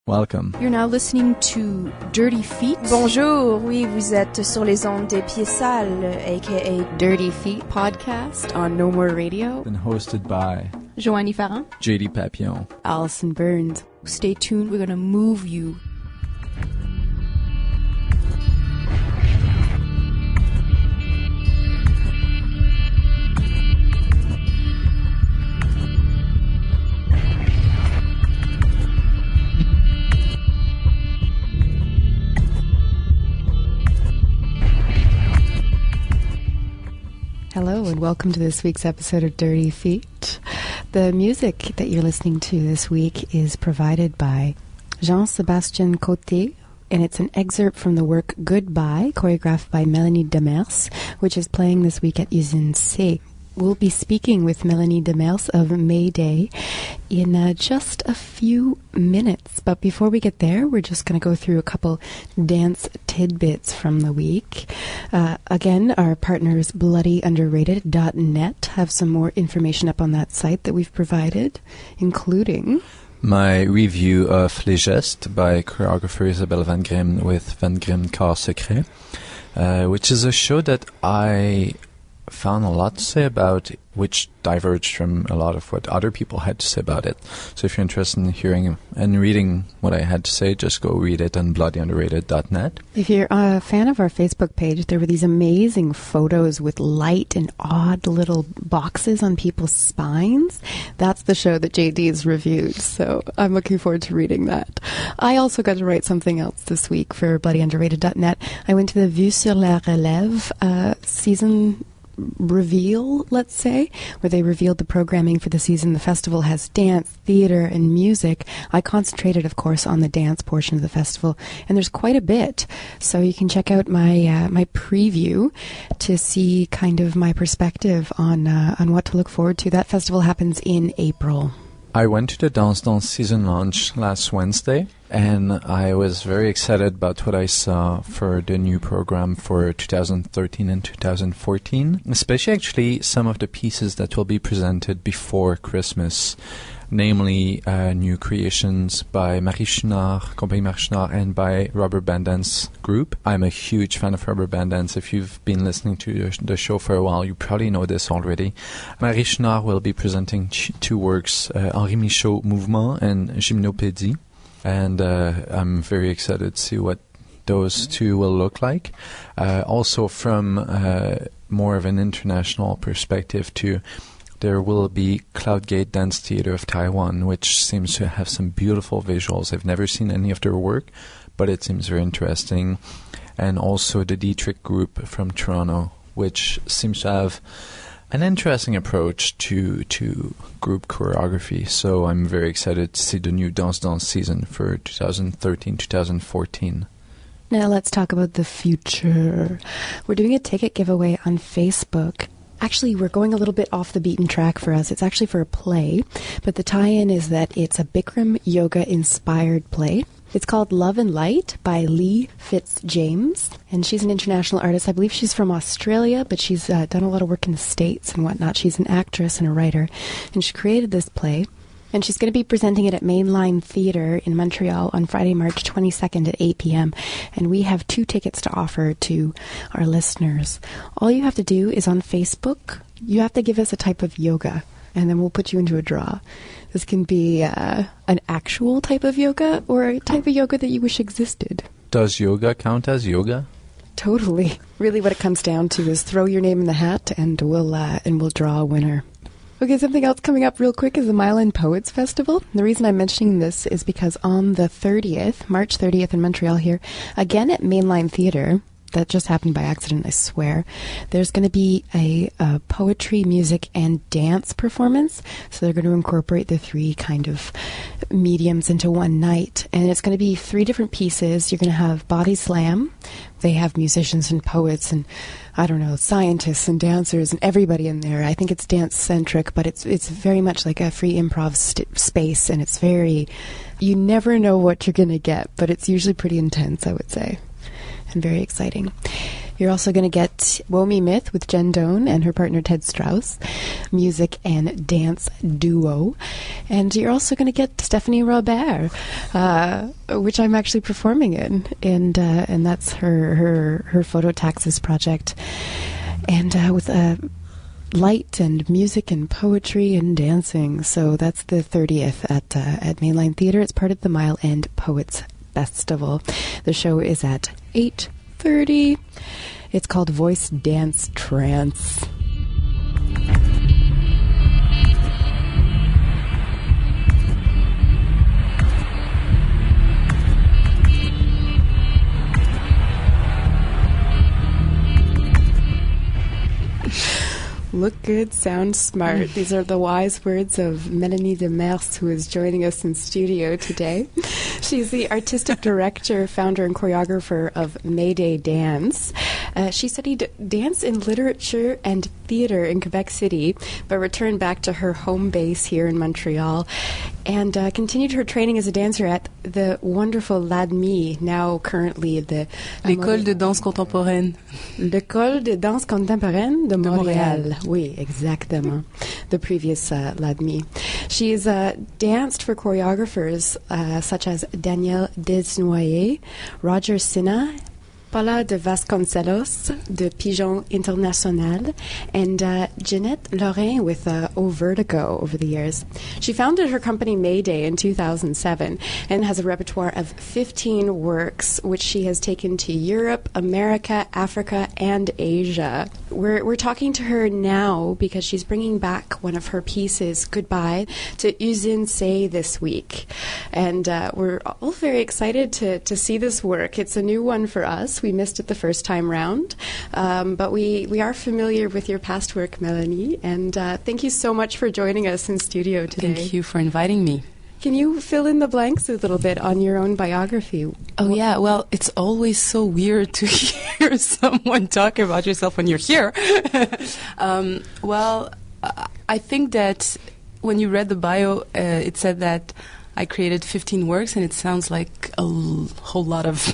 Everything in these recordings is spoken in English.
Welcome. You're now listening to Dirty Feet. Bonjour, oui, vous êtes sur les ondes des pieds sales, a.k.a. Dirty Feet podcast on No More Radio. Been hosted by Joanie Farran, JD Papillon, Allison Burns. Stay tuned, we're going to move you. Hello and welcome to this week's episode of Dirty Feet. The music that you're listening to this week is provided by Jean-Sébastien Côté, and it's an excerpt from the work Goodbye, choreographed by Mélanie Demers, which is playing this week at Usine C. We'll be speaking with Mélanie Demers of Mayday in just a few minutes. But before we get there, we're just going to go through a couple dance tidbits from the week. Again, our partners bloodyunderrated.net have some more information up on that site that we've provided, including my review of Les Gestes by choreographer Isabelle Van Grim with Van Grim Corps Secret, which is a show that I found a lot to say about, which diverged from a lot of what other people had to say about it. So if you're interested in hearing and reading what I had to say, just go read it on bloodyunderrated.net. If you're a fan of our Facebook page, there were these amazing photos with light and odd little boxes on people's spines. That's the show that JD's reviewed, so I'm looking forward to reading that. I also got to write something else this week for bloodyunderrated.net. I went to the Vue sur la Relève season reveal, let's say, where they revealed the programming for the season. The festival has dance, theater, and music. I concentrated, of course, on the dance portion of the festival, and there's quite a bit. So you can check out my my preview to see kind of my perspective on what to look forward to. That festival happens in April. I went to the Dance Dance season launch last Wednesday, and I was very excited about what I saw for the new program for 2013 and 2014, especially actually some of the pieces that will be presented before Christmas, namely new creations by Marie Chenard, Compagnie Marie Chenard, and by Rubber Band Dance Group. I'm a huge fan of Rubber Band Dance. If you've been listening to the show for a while, you probably know this already. Marie Chenard will be presenting two works, Henri Michaud, Mouvement, and Gymnopédie. And I'm very excited to see what those two will look like. Also from more of an international perspective too, there will be Cloudgate Dance Theater of Taiwan, which seems to have some beautiful visuals. I've never seen any of their work, but it seems very interesting. And also the Dietrich Group from Toronto, which seems to have an interesting approach to group choreography. So I'm very excited to see the new Dance Dance season for 2013-2014. Now let's talk about the future. We're doing a ticket giveaway on Facebook. Actually, we're going a little bbit off the beaten track for us. It's actually for a play, but the tie-in is that it's a Bikram yoga-inspired play. It's called Love and Light by Lee Fitzjames, and she's an international artist. I believe she's from Australia, but she's done a lot of work in the States and whatnot. She's an actress and a writer, and she created this play. And she's going to be presenting it at Mainline Theatre in Montreal on Friday, March 22nd at 8 p.m. And we have 2 tickets to offer to our listeners. All you have to do is on Facebook, you have to give us a type of yoga, and then we'll put you into a draw. This can be an actual type of yoga or a type of yoga that you wish existed. Does yoga count as yoga? Totally. Really what it comes down to is throw your name in the hat and we'll draw a winner. Okay, something else coming up real quick is the Mile End Poets Festival. The reason I'm mentioning this is because on the 30th, March 30th in Montreal here, again at Mainline Theatre, that just happened by accident, I swear, there's going to be a poetry, music, and dance performance. So they're going to incorporate the 3 kind of mediums into one night. And it's going to be 3 different pieces. You're going to have Body Slam. They have musicians and poets and, I don't know, scientists and dancers and everybody in there. I think it's dance-centric, but it's very much like a free improv space, and it's very, you never know what you're going to get, but it's usually pretty intense, I would say, and very exciting. You're also going to get Womi Myth with Jen Doan and her partner Ted Strauss, music and dance duo. And you're also going to get Stephanie Robert, which I'm actually performing in. And that's her Phototaxis project. And with light and music and poetry and dancing. So that's the 30th at Mainline Theatre. It's part of the Mile End Poets Festival. The show is at 8:30. It's called Voice Dance Trance. Look good, sound smart. These are the wise words of Mélanie Demers, who is joining us in studio today. She's the artistic director, founder, and choreographer of Mayday Dance. She studied dance in literature and theater in Quebec City, but returned back to her home base here in Montreal, and continued her training as a dancer at the wonderful l'ADMI, now currently the L'École de Danse Contemporaine. L'École de Danse Contemporaine de Montréal. Oui, exactement. The previous l'ADMI. She's danced for choreographers such as Daniel Desnoyers, Roger Sinha, Paula de Vasconcelos de Pigeon International, and Jeanette Lorrain with O Vertigo over the years. She founded her company Mayday in 2007 and has a repertoire of 15 works, which she has taken to Europe, America, Africa, and Asia. We're talking to her now because she's bringing back one of her pieces, Goodbye, to Usine Say this week. And we're all very excited to see this work. It's a new one for us. We missed it the first time round, but we are familiar with your past work, Mélanie, and thank you so much for joining us in studio today. Thank you for inviting me. Can you fill in the blanks a little bit on your own biography? Oh, yeah. Well, it's always so weird to hear someone talk about yourself when you're here. I think that when you read the bio, it said that I created 15 works, and it sounds like a whole lot of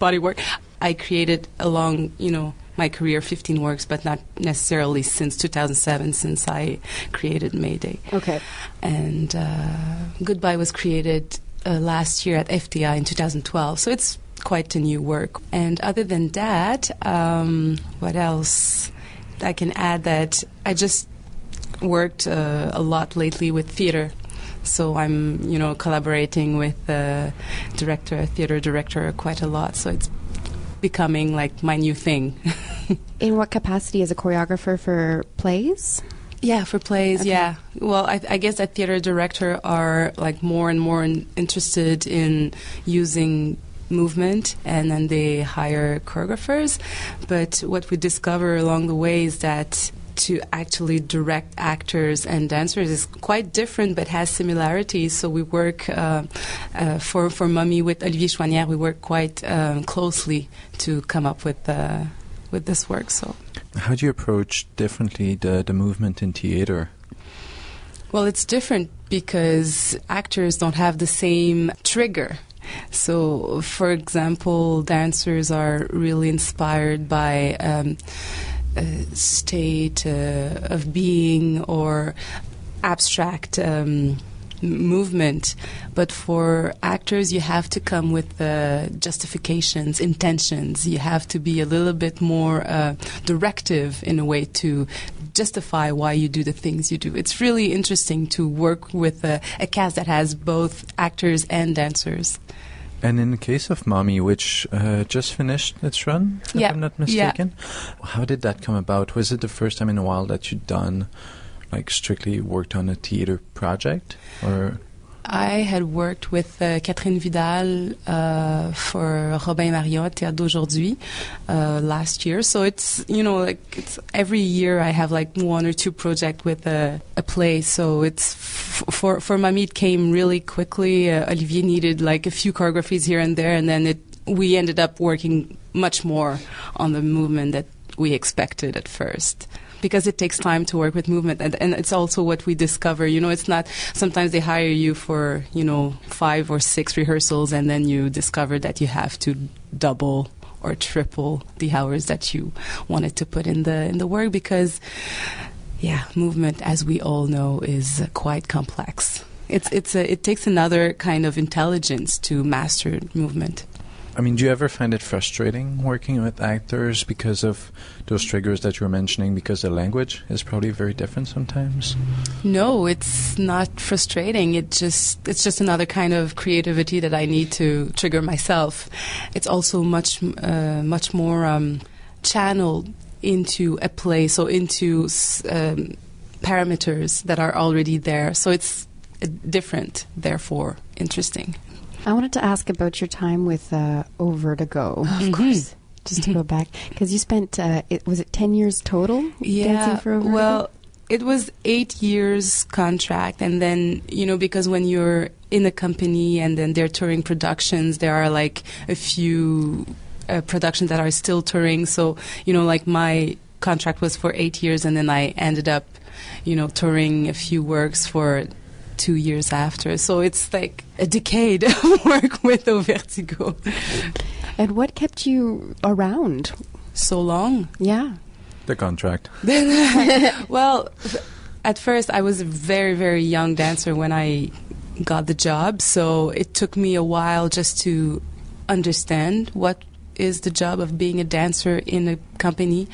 body work. I created along, my career 15 works, but not necessarily since 2007, since I created Mayday. Okay. And Goodbye was created last year at FTI in 2012, so it's quite a new work. And other than that, what else? I can add that I just worked a lot lately with theater. So I'm, collaborating with theater director quite a lot. So it's becoming like my new thing. In what capacity? As a choreographer for plays? Yeah, for plays, okay. Yeah. Well, I guess that theater director are like more and more interested in using movement, and then they hire choreographers. But what we discover along the way is that to actually direct actors and dancers is quite different, but has similarities. So we work for Mummy with Olivier Chouanière. We work quite closely to come up with this work. So, how do you approach differently the movement in theater? Well, it's different because actors don't have the same trigger. So, for example, dancers are really inspired by state of being or abstract movement, but for actors you have to come with justifications, intentions. You have to be a little bit more directive in a way to justify why you do the things you do. It's really interesting to work with a cast that has both actors and dancers. And in the case of Mommy, which just finished its run, if I'm not mistaken, how did that come about? Was it the first time in a while that you'd done, strictly worked on a theater project? Or I had worked with Catherine Vidal for Robin Marion at Théâtre d'Aujourd'hui last year. So it's, it's every year I have one or two projects with a play. So it's for Mamie it came really quickly. Olivier needed a few choreographies here and there, and then we ended up working much more on the movement that we expected at first. Because it takes time to work with movement, and it's also what we discover. It's not, sometimes they hire you for, 5 or 6 rehearsals, and then you discover that you have to double or triple the hours that you wanted to put in the work, because movement, as we all know, is quite complex. It takes another kind of intelligence to master movement. I mean, do you ever find it frustrating working with actors because of those triggers that you were mentioning, because the language is probably very different sometimes? No, it's not frustrating. It's just another kind of creativity that I need to trigger myself. It's also much more channeled into a play, so into parameters that are already there. So it's different, therefore interesting. I wanted to ask about your time with Au Vertigo, of course, just to go back. Because you spent, was it 10 years total dancing for Au Vertigo? Well, it was 8 years contract. And then, because when you're in a company and then they're touring productions, there are like a few productions that are still touring. So, like my contract was for 8 years, and then I ended up, touring a few works for 2 years after. So it's like a decade of work with Au Vertigo. And what kept you around so long? Yeah. The contract. Well, at first I was a very, very young dancer when I got the job. So it took me a while just to understand what is the job of being a dancer in a company,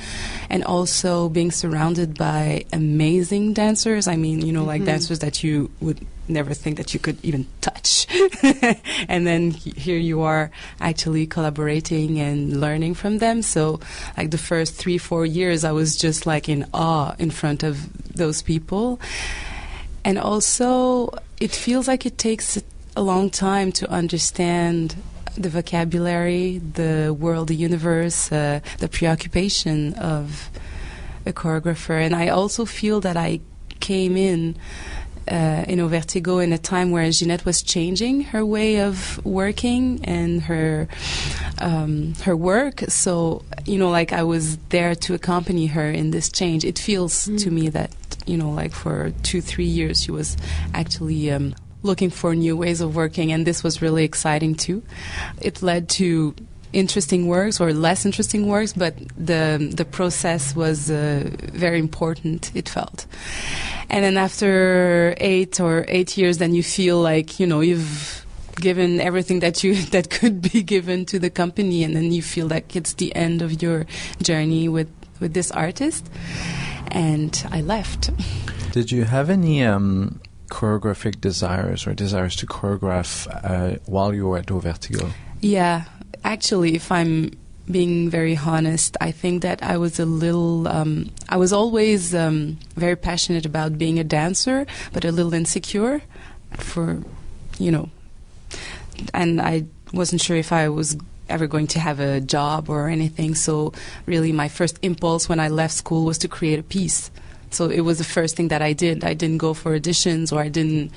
and also being surrounded by amazing dancers. I mean, like dancers that you would never think that you could even touch. And then here you are actually collaborating and learning from them. So like the first 3-4 years, I was just like in awe in front of those people. And also it feels like it takes a long time to understand the vocabulary, the world, the universe, the preoccupation of a choreographer. And I also feel that I came in Au Vertigo in a time where Ginette was changing her way of working and her work. So, like I was there to accompany her in this change. It feels to me that, like for 2-3 years she was actually looking for new ways of working, and this was really exciting too. It led to interesting works or less interesting works, but the process was very important, it felt. And then after 8 years, then you feel like, you've given everything that could be given to the company, and then you feel like it's the end of your journey with this artist. And I left. Did you have any choreographic desires or desires to choreograph while you were at Au Vertigo? Yeah, actually, if I'm being very honest, I think that I was a little, I was always very passionate about being a dancer, but a little insecure and I wasn't sure if I was ever going to have a job or anything. So really my first impulse when I left school was to create a piece. So it was the first thing that I did. I didn't go for auditions, or I didn't,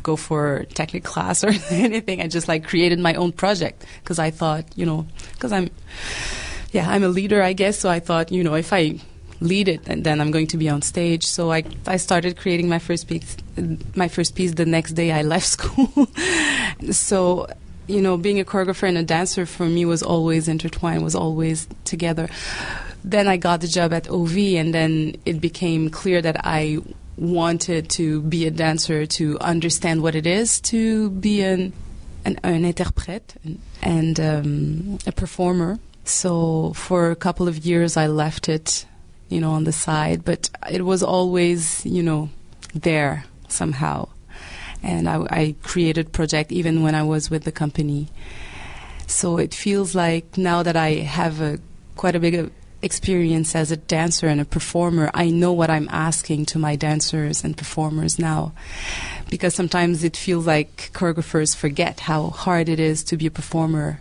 go for technical class or anything. I just created my own project because I thought, because I'm a leader, I guess. So I thought, if I lead it, and then I'm going to be on stage. So I started creating my first piece the next day I left school. So, being a choreographer and a dancer for me was always intertwined, was always together. Then I got the job at OV, and then it became clear that I wanted to be a dancer, to understand what it is to be an interprète and a performer. So for a couple of years I left it, on the side, but it was always, there somehow. And I created project even when I was with the company. So it feels like now that I have quite a big experience as a dancer and a performer, I know what I'm asking to my dancers and performers now. Because sometimes it feels like choreographers forget how hard it is to be a performer.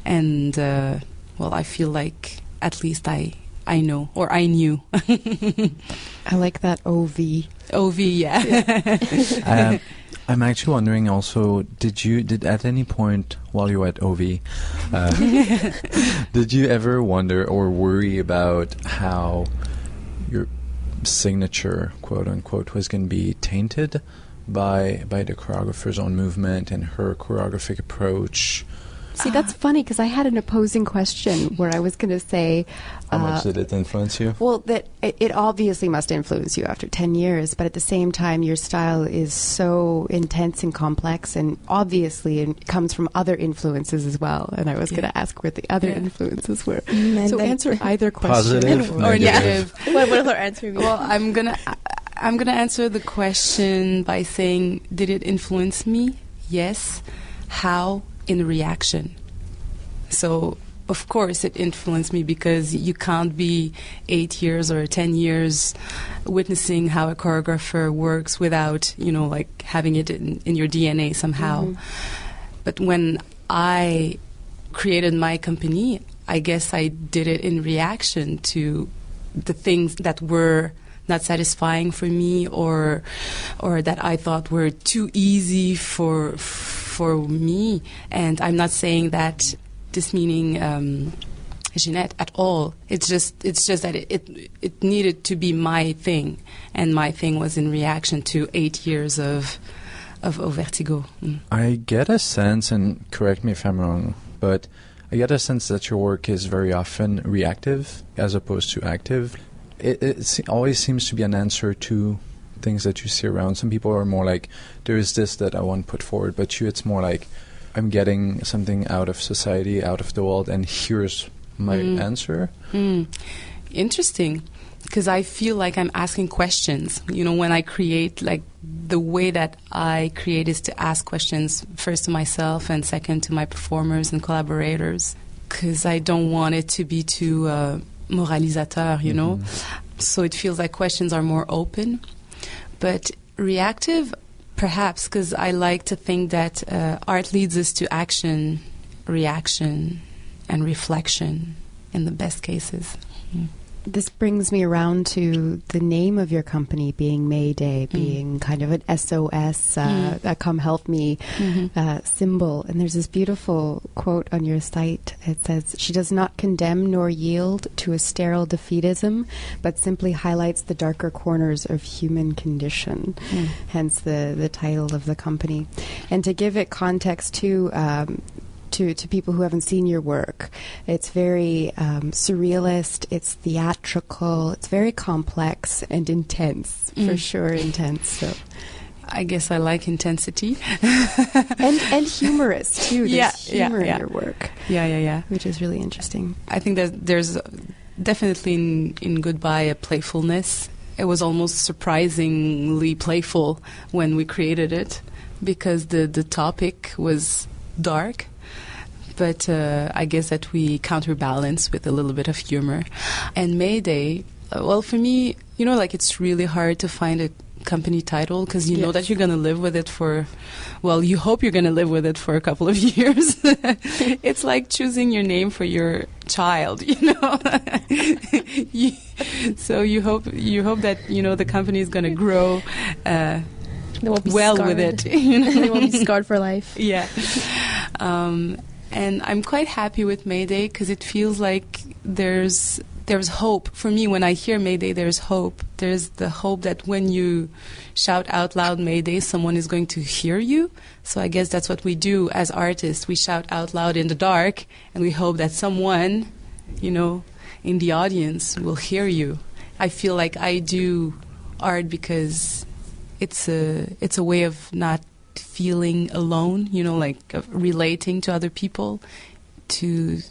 And, I feel like at least I know, or I knew. I like that OV. OV, yeah. I'm actually wondering also, did at any point while you were at OV, did you ever wonder or worry about how your signature, quote unquote, was going to be tainted by the choreographer's own movement and her choreographic approach? See, that's funny because I had an opposing question where I was going to say... How much did it influence you? Well, that it obviously must influence you after 10 years, but at the same time, your style is so intense and complex, and obviously it comes from other influences as well. And I was going to ask where the other influences were. And so then answer either question. Positive or negative. What will her answer be? Well, I'm gonna answer the question by saying, did it influence me? Yes. How? In reaction. So, of course, it influenced me because you can't be 8 years or 10 years witnessing how a choreographer works without, like having it in your DNA somehow. Mm-hmm. But when I created my company, I guess I did it in reaction to the things that were not satisfying for me or that I thought were too easy for me. And I'm not saying that this meaning Jeanette at all. It's just that it needed to be my thing, and my thing was in reaction to 8 years of vertigo. I get a sense, and correct me if I'm wrong, but I get a sense that your work is very often reactive as opposed to active. It always seems to be an answer to things that you see around. Some people are more like, there is this that I want to put forward, but it's more like, I'm getting something out of society, out of the world, and here's my answer. Interesting, because I feel like I'm asking questions. When I create, like, the way that I create is to ask questions, first to myself and second to my performers and collaborators, because I don't want it to be too moralisateur, know. So it feels like questions are more open. But reactive, perhaps, because I like to think that art leads us to action, reaction, and reflection in the best cases. This brings me around to the name of your company being Mayday, being kind of an SOS, a come help me symbol. And there's this beautiful quote on your site. It says, "She does not condemn nor yield to a sterile defeatism, but simply highlights the darker corners of human condition." Hence the title of the company. And to give it context too, to people who haven't seen your work, it's very surrealist, it's theatrical, it's very complex and intense, for sure intense. So I guess I like intensity. and humorous too. There's humor in your work. Yeah. Which is really interesting. I think that there's definitely in Goodbye a playfulness. It was almost surprisingly playful when we created it, because the topic was dark. But I guess that we counterbalance with a little bit of humor. And Mayday, well, for me, it's really hard to find a company title, because you know that you're going to live with it you hope you're going to live with it for a couple of years. It's like choosing your name for your child, So you hope that, the company is going to grow well scarred. with it. They won't be scarred for life. Yeah. And I'm quite happy with Mayday, because it feels like there's hope. For me, when I hear Mayday, there's hope. There's the hope that when you shout out loud Mayday, someone is going to hear you. So I guess that's what we do as artists. We shout out loud in the dark, and we hope that someone, in the audience will hear you. I feel like I do art because it's a way of not feeling alone, relating to other people, to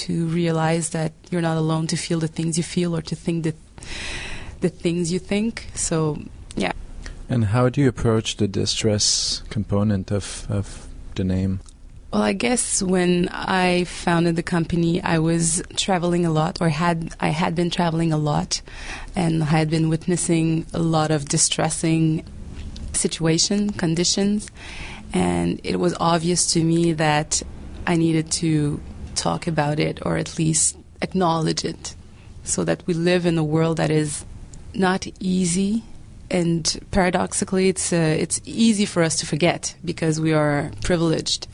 realize that you're not alone, to feel the things you feel or to think the things you think. So, yeah. And how do you approach the distress component of the name? Well, I guess when I founded the company, I was traveling a lot, or I had been traveling a lot, and I had been witnessing a lot of distressing conditions, and it was obvious to me that I needed to talk about it, or at least acknowledge it, so that we live in a world that is not easy, and paradoxically it's easy for us to forget because we are privileged.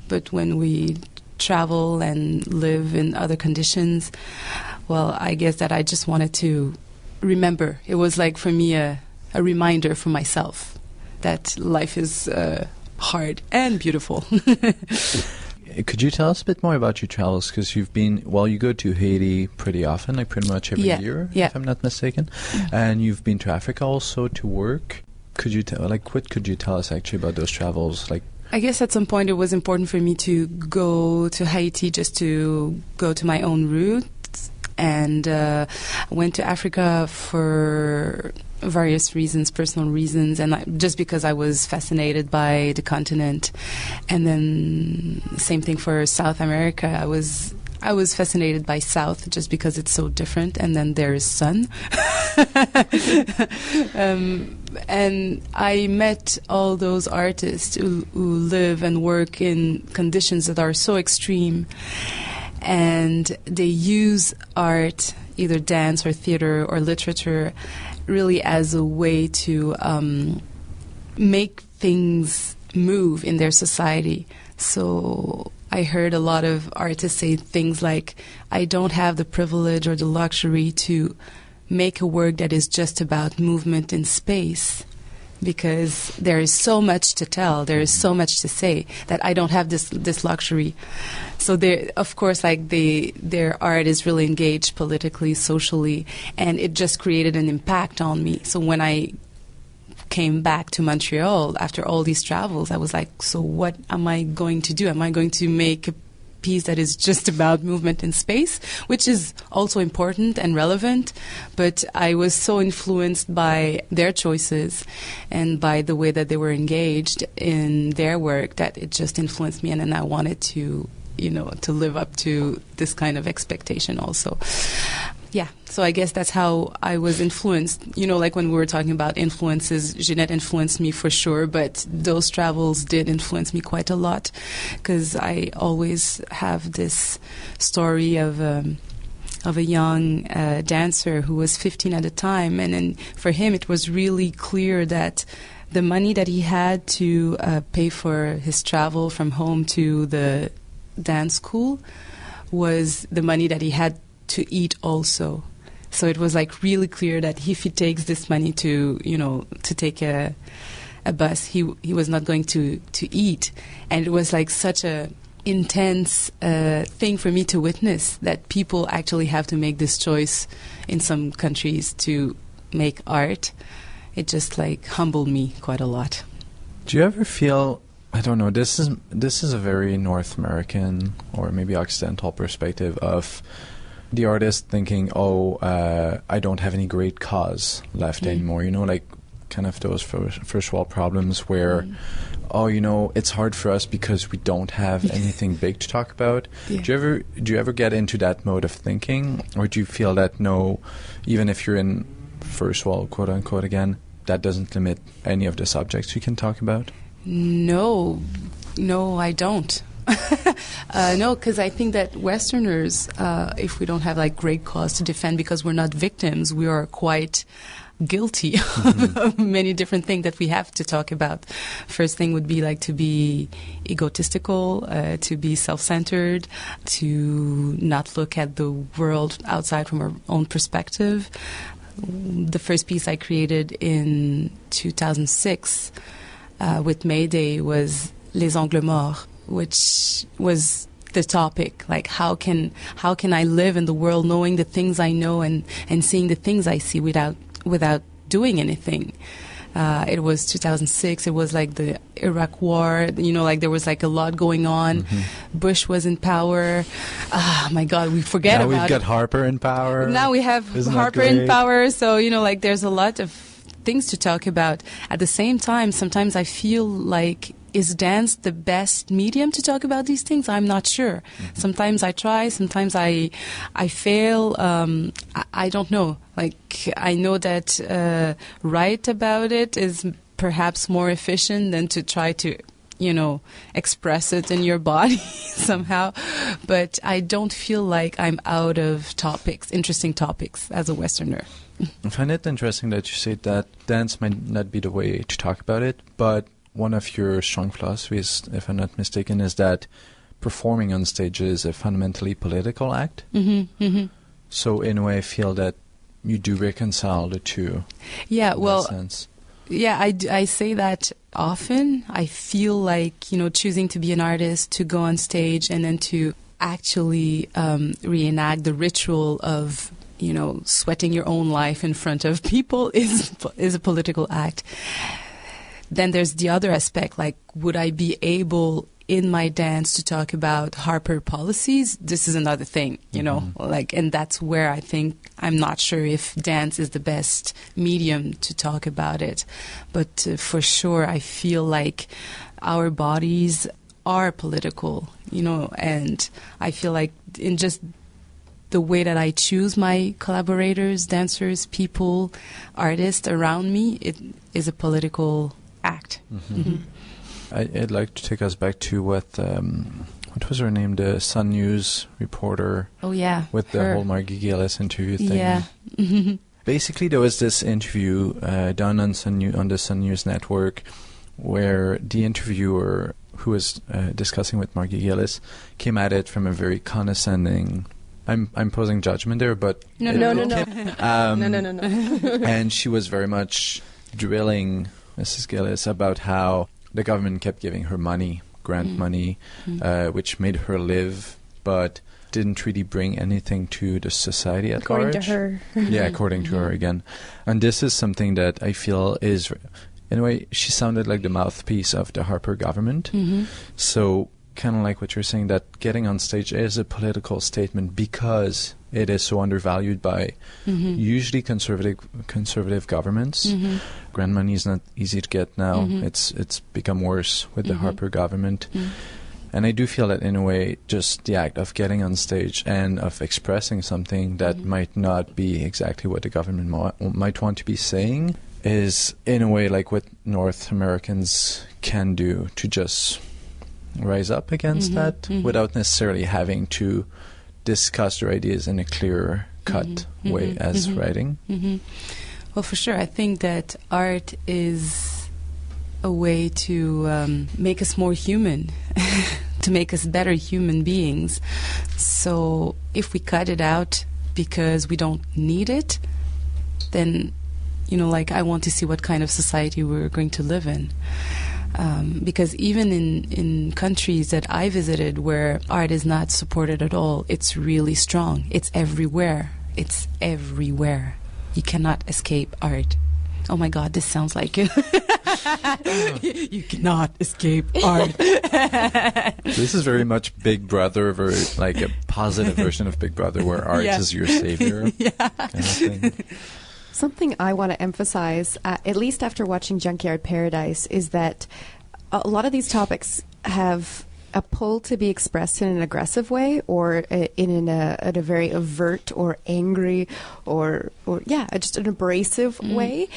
But when we travel and live in other conditions, well, I guess that I just wanted to remember. It was like, for me, a reminder for myself that life is hard and beautiful. Could you tell us a bit more about your travels? Because you go to Haiti pretty often, like pretty much every year, if I'm not mistaken. And you've been to Africa also to work. Could you what could you tell us actually about those travels? Like, I guess at some point it was important for me to go to Haiti just to go to my own roots, and went to Africa for various reasons, personal reasons, and just because I was fascinated by the continent. And then same thing for South America. I was fascinated by South just because it's so different, and then there is sun. And I met all those artists who live and work in conditions that are so extreme, and they use art, either dance or theater or literature, really as a way to make things move in their society. So I heard a lot of artists say things like, I don't have the privilege or the luxury to make a work that is just about movement in space, because there is so much to tell, there is so much to say, that I don't have this luxury. So of course, their art is really engaged politically, socially, and it just created an impact on me. So when I came back to Montreal after all these travels, I was like, so what am I going to do? Am I going to make a piece that is just about movement in space, which is also important and relevant, but I was so influenced by their choices and by the way that they were engaged in their work that it just influenced me, and then I wanted to live up to this kind of expectation also. Yeah, so I guess that's how I was influenced. Like when we were talking about influences, Jeanette influenced me for sure, but those travels did influence me quite a lot, because I always have this story of a young dancer who was 15 at the time, and then for him it was really clear that the money that he had to pay for his travel from home to the dance school was the money that he had to eat also. So it was like really clear that if he takes this money to take a bus, he was not going to eat. And it was like such a intense thing for me to witness, that people actually have to make this choice in some countries to make art. It just humbled me quite a lot. Do you ever feel, I don't know, this is a very North American or maybe Occidental perspective of the artist thinking, I don't have any great cause left anymore, kind of those first world problems where, it's hard for us because we don't have anything big to talk about. Yeah. Do you ever get into that mode of thinking, or do you feel that no, even if you're in first world, quote unquote, again, that doesn't limit any of the subjects you can talk about? No, I don't. No, because I think that Westerners, if we don't have great cause to defend because we're not victims, we are quite guilty of many different things that we have to talk about. First thing would be to be egotistical, to be self-centered, to not look at the world outside from our own perspective. The first piece I created in 2006 with Mayday was Les Angles Morts, which was the topic, how can I live in the world knowing the things I know and seeing the things I see without doing anything. It was 2006. It was the Iraq War. There was a lot going on. Bush was in power. Oh my God, we forget now about it. Now we've got Harper in power. Now we have Harper in power. So there's a lot of things to talk about. At the same time, sometimes I feel is dance the best medium to talk about these things? I'm not sure. Sometimes I try, sometimes I fail. I don't know. I know that write about it is perhaps more efficient than to try to, express it in your body somehow. But I don't feel like I'm out of interesting topics as a Westerner. I find it interesting that you say that dance might not be the way to talk about it, but one of your strong philosophies, if I'm not mistaken, is that performing on stage is a fundamentally political act. So in a way, I feel that you do reconcile the two. Yeah, in that sense. Yeah, I say that often. I feel like, choosing to be an artist, to go on stage, and then to actually reenact the ritual of, sweating your own life in front of people is a political act. Then there's the other aspect, like, would I be able in my dance to talk about Harper policies? This is another thing, and that's where I think I'm not sure if dance is the best medium to talk about it. But for sure, I feel like our bodies are political, and I feel like in just the way that I choose my collaborators, dancers, people, artists around me, it is a political act. I'd like to take us back to what was her name, the Sun News reporter. Oh yeah, with the whole Margie Gillis interview thing. Yeah. Basically, there was this interview done on the Sun News network, where the interviewer, who was discussing with Margie Gillis, came at it from a very condescending. I'm posing judgment there, but no. And she was very much drilling Mrs. Gillis about how the government kept giving her money, grant money, which made her live, but didn't really bring anything to the society at large. According to her. Yeah, according to her again. And this is something that I feel is, in a way, she sounded like the mouthpiece of the Harper government. So kind of like what you're saying, that getting on stage is a political statement because it is so undervalued by usually conservative governments. Grant money is not easy to get now. It's become worse with the Harper government. And I do feel that in a way, just the act of getting on stage and of expressing something that might not be exactly what the government might want to be saying is in a way like what North Americans can do to just rise up against that without necessarily having to discuss their ideas in a clear cut way as writing. Well, for sure. I think that art is a way to make us more human, to make us better human beings. So if we cut it out because we don't need it, then, I want to see what kind of society we're going to live in. Because even in countries that I visited where art is not supported at all, it's really strong. It's everywhere. It's everywhere. You cannot escape art. Oh my God, this sounds like you cannot escape art. This is very much Big Brother, like a positive version of Big Brother where art is your savior. Kind of thing. Something I want to emphasize, at least after watching Junkyard Paradise, is that a lot of these topics have a pull to be expressed in an aggressive way or in a very overt or angry or just an abrasive way,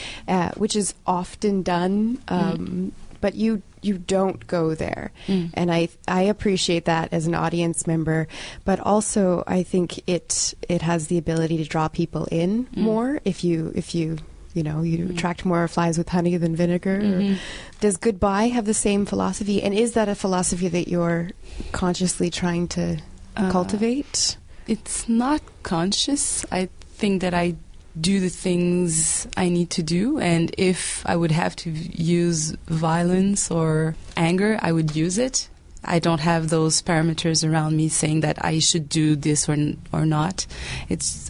which is often done. But you don't go there. And I appreciate that as an audience member, but also I think it has the ability to draw people in more if you attract more flies with honey than vinegar. Does Goodbye have the same philosophy, and is that a philosophy that you're consciously trying to cultivate? It's not conscious. I think that I do the things I need to do, and if I would have to use violence or anger, I would use it. I don't have those parameters around me saying that I should do this or not.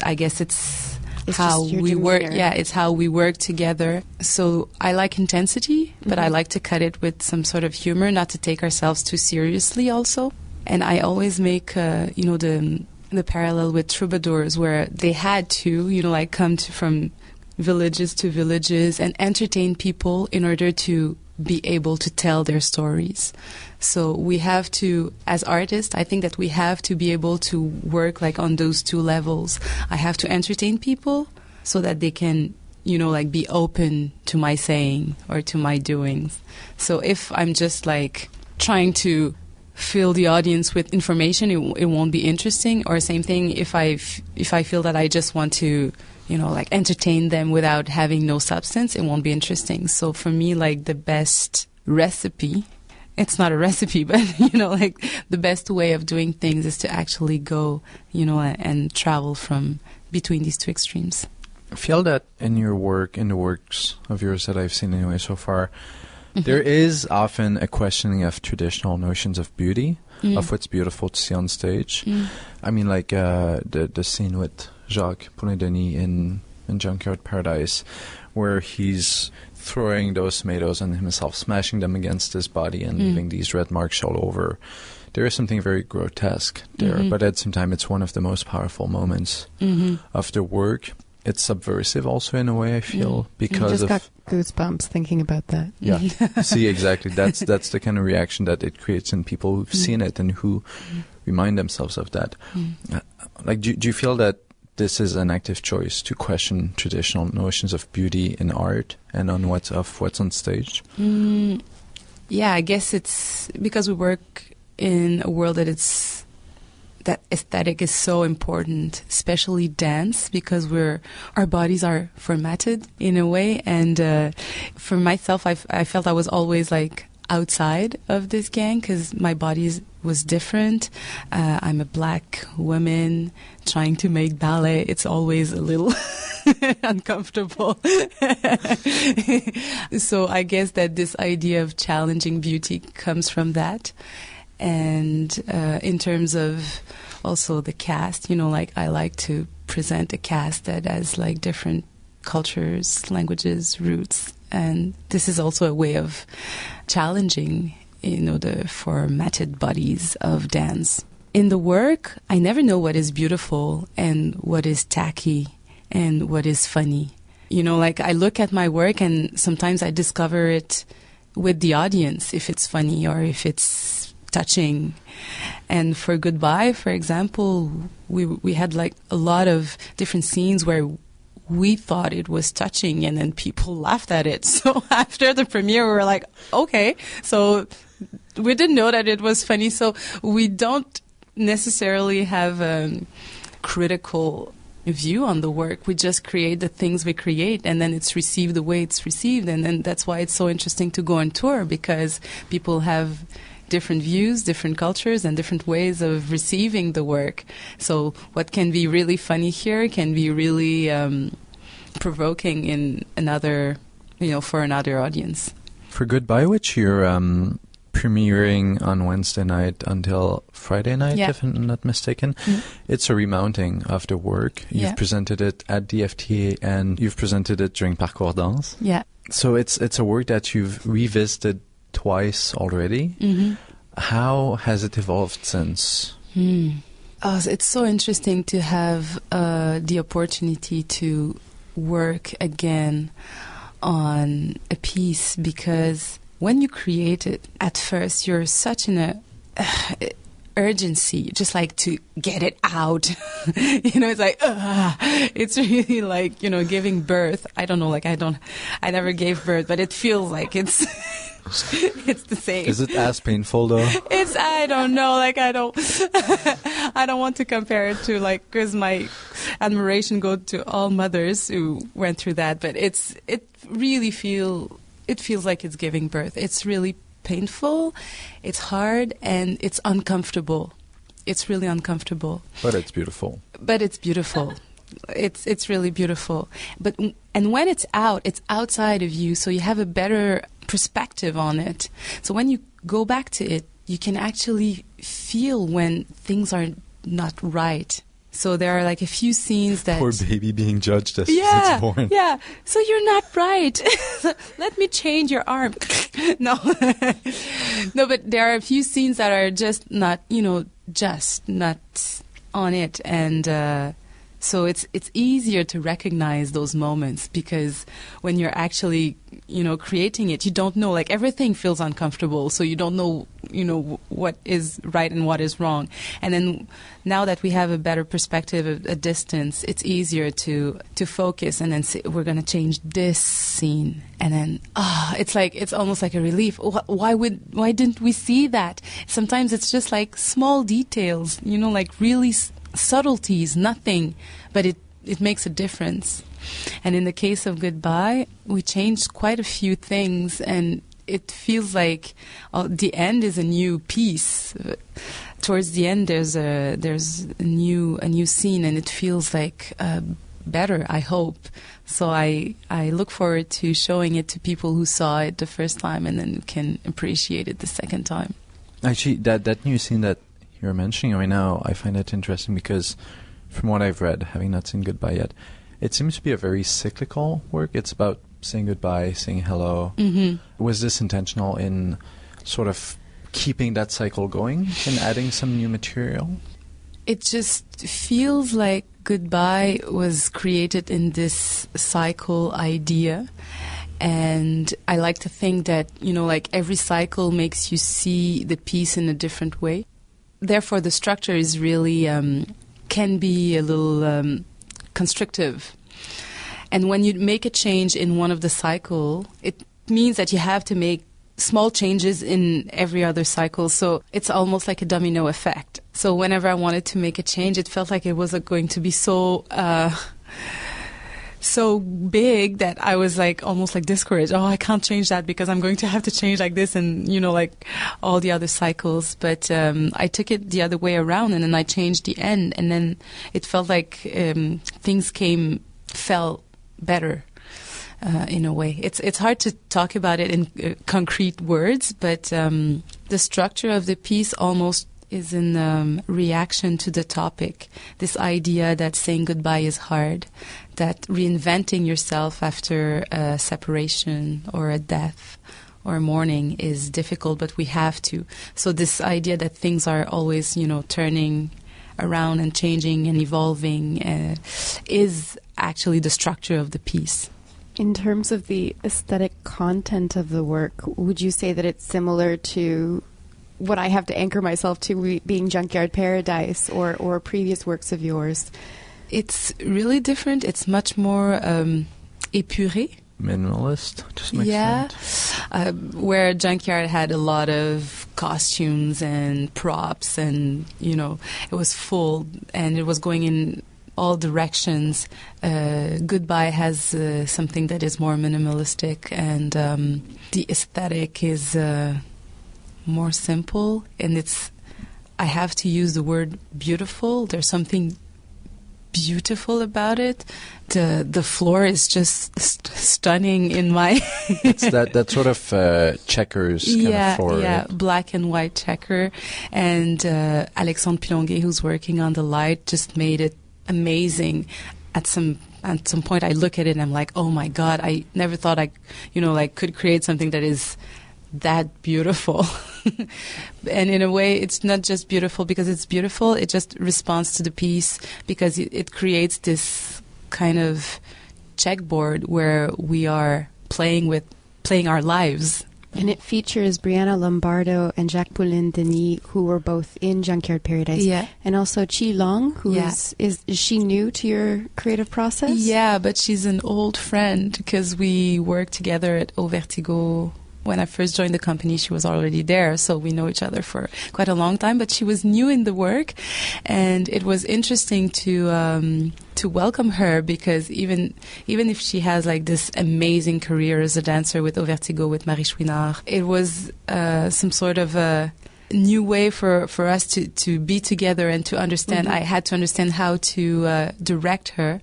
I guess it's how we work. Yeah, it's how we work together. So I like intensity, but I like to cut it with some sort of humor, not to take ourselves too seriously also. And I always make, the parallel with troubadours where they had to, come from villages to villages and entertain people in order to be able to tell their stories. So we have to, as artists, I think that we have to be able to work on those two levels. I have to entertain people so that they can, be open to my saying or to my doings. So if I'm just trying to fill the audience with information, it won't be interesting. Or same thing if I feel that I just want to entertain them without having no substance, it won't be interesting. So for me, the best recipe, it's not a recipe, but the best way of doing things is to actually go and travel from between these two extremes. I feel that in your work, in the works of yours that I've seen anyway so far, there is often a questioning of traditional notions of beauty, of what's beautiful to see on stage. I mean, like the scene with Jacques Poulain-Denis in Junkyard Paradise, where he's throwing those tomatoes and himself smashing them against his body and leaving these red marks all over. There is something very grotesque there, but at the same time, it's one of the most powerful moments of the work. It's subversive also in a way, I feel, because I just got goosebumps thinking about that. Yeah, see, exactly. That's the kind of reaction that it creates in people who've seen it and who remind themselves of that. Like, do you feel that this is an active choice to question traditional notions of beauty in art and on what's on stage? Yeah, I guess it's because we work in a world that aesthetic is so important, especially dance, because our bodies are formatted in a way. And for myself, I felt I was always like outside of this gang because my body was different. I'm a black woman trying to make ballet. It's always a little uncomfortable. So I guess that this idea of challenging beauty comes from that. And in terms of also the cast, like I like to present a cast that has like different cultures, languages, roots. And this is also a way of challenging, the formatted bodies of dance. In the work, I never know what is beautiful and what is tacky and what is funny. Like I look at my work and sometimes I discover it with the audience, if it's funny or if it's touching. And for Goodbye, for example, we had like a lot of different scenes where we thought it was touching and then people laughed at it. So after the premiere, we were like, okay, so we didn't know that it was funny. So we don't necessarily have a critical view on the work. We just create the things we create and then it's received the way it's received. And then that's why it's so interesting to go on tour, because people have different views, different cultures, and different ways of receiving the work. So what can be really funny here can be really provoking in another, for another audience. For Goodbye, which you're premiering on Wednesday night until Friday night, if I'm not mistaken, it's a remounting of the work. You've presented it at DFTA and you've presented it during Parcours Danse. Yeah. So it's a work that you've revisited twice already. How has it evolved since? Oh, it's so interesting to have the opportunity to work again on a piece, because when you create it, at first you're such in a urgency, just like to get it out. It's like, it's really like, giving birth. I don't know, like I never gave birth, but it feels like it's it's the same. Is it as painful though? I don't know, like I don't want to compare it to, like, because my admiration goes to all mothers who went through that, but it feels like it's giving birth. It's really painful, it's hard, and it's uncomfortable. It's really uncomfortable. But it's beautiful. It's really beautiful. And when it's out, it's outside of you, so you have a better perspective on it. So when you go back to it, you can actually feel when things are not right. So there are like a few scenes that... Poor baby being judged as it's born. Yeah, so you're not right. Let me change your arm. No. No, but there are a few scenes that are just not, just not on it. And so it's easier to recognize those moments, because when you're actually, creating it, you don't know, like everything feels uncomfortable. So you don't know, what is right and what is wrong. And then now that we have a better perspective, a distance, it's easier to focus and then say, we're going to change this scene. And then, it's almost like a relief. Why didn't we see that? Sometimes it's just like small details, like really subtleties, nothing, but it makes a difference. And in the case of Goodbye, we changed quite a few things, and it feels like the end is a new piece. Towards the end, there's a new scene, and it feels like better, I hope. So I look forward to showing it to people who saw it the first time and then can appreciate it the second time. Actually, that new scene that you're mentioning right now, I find it interesting because from what I've read, having not seen Goodbye yet, it seems to be a very cyclical work. It's about saying goodbye, saying hello. Mm-hmm. Was this intentional in sort of keeping that cycle going and adding some new material? It just feels like Goodbye was created in this cycle idea. And I like to think that, like every cycle makes you see the piece in a different way. Therefore, the structure is really, can be a little constrictive. And when you make a change in one of the cycle, it means that you have to make small changes in every other cycle. So it's almost like a domino effect. So whenever I wanted to make a change, it felt like it was going to be so big that I was like almost like discouraged. Oh, I can't change that because I'm going to have to change like this and, like all the other cycles. But I took it the other way around and then I changed the end. And then it felt like things felt better. In a way, it's hard to talk about it in concrete words, but the structure of the piece almost is in reaction to the topic. This idea that saying goodbye is hard, that reinventing yourself after a separation or a death or a mourning is difficult, but we have to. So this idea that things are always, turning around and changing and evolving is actually the structure of the piece. In terms of the aesthetic content of the work, would you say that it's similar to what I have to anchor myself to being Junkyard Paradise or previous works of yours? It's really different. It's much more épuré. Minimalist, to some extent. Where Junkyard had a lot of costumes and props and, it was full and it was going in all directions. Goodbye has something that is more minimalistic, and the aesthetic is more simple, and I have to use the word beautiful. There's something beautiful about it. The floor is just stunning in my it's that sort of checkers kind of floor, right? Black and white checker, and Alexandre Pilonguet, who's working on the light, just made it amazing. At some point I look at it and I'm like, oh my God, I never thought I could create something that is that beautiful. And in a way it's not just beautiful because it's beautiful, it just responds to the piece because it creates this kind of checkboard where we are playing our lives. And it features Brianna Lombardo and Jacques-Pauline Denis, who were both in Junkyard Paradise. Yeah. And also Chi Long, who is she new to your creative process? Yeah, but she's an old friend because we worked together at Au Vertigo. When I first joined the company, she was already there, so we know each other for quite a long time. But she was new in the work, and it was interesting to welcome her because even if she has like this amazing career as a dancer with Au Vertigo with Marie Chouinard, it was some sort of a new way for us to be together and to understand. I had to understand how to direct her,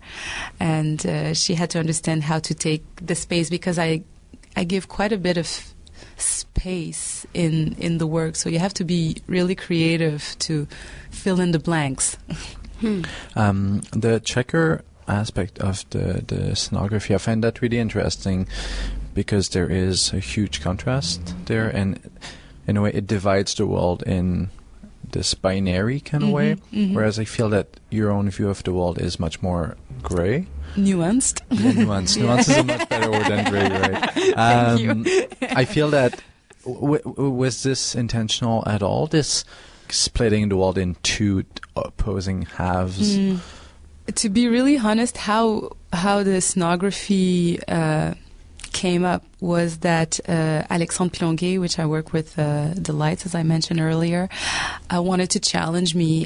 and she had to understand how to take the space because I give quite a bit of space in the work, so you have to be really creative to fill in the blanks. The checker aspect of the scenography, I find that really interesting because there is a huge contrast there, and in a way it divides the world in this binary kind of way, whereas I feel that your own view of the world is much more gray. Nuanced. Yeah, nuanced. Nuanced is a much better word than gray, right? Thank you. I feel that was this intentional at all, this splitting the world in two opposing halves? To be really honest, how the scenography came up was that Alexandre Pilonguet, which I work with the lights, as I mentioned earlier, wanted to challenge me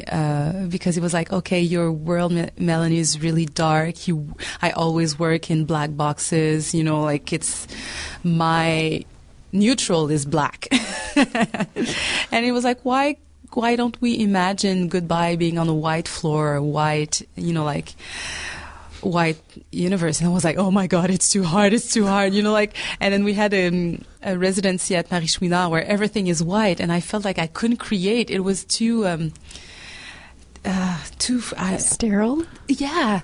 because he was like, okay, your world, Mélanie, is really dark. I always work in black boxes, like it's my neutral is black. And he was like, why don't we imagine Goodbye being on a white floor, white, white universe, and I was like, oh my god, it's too hard, and then we had a residency at Marie Chouinard where everything is white, and I felt like I couldn't create. It was too sterile. Yeah.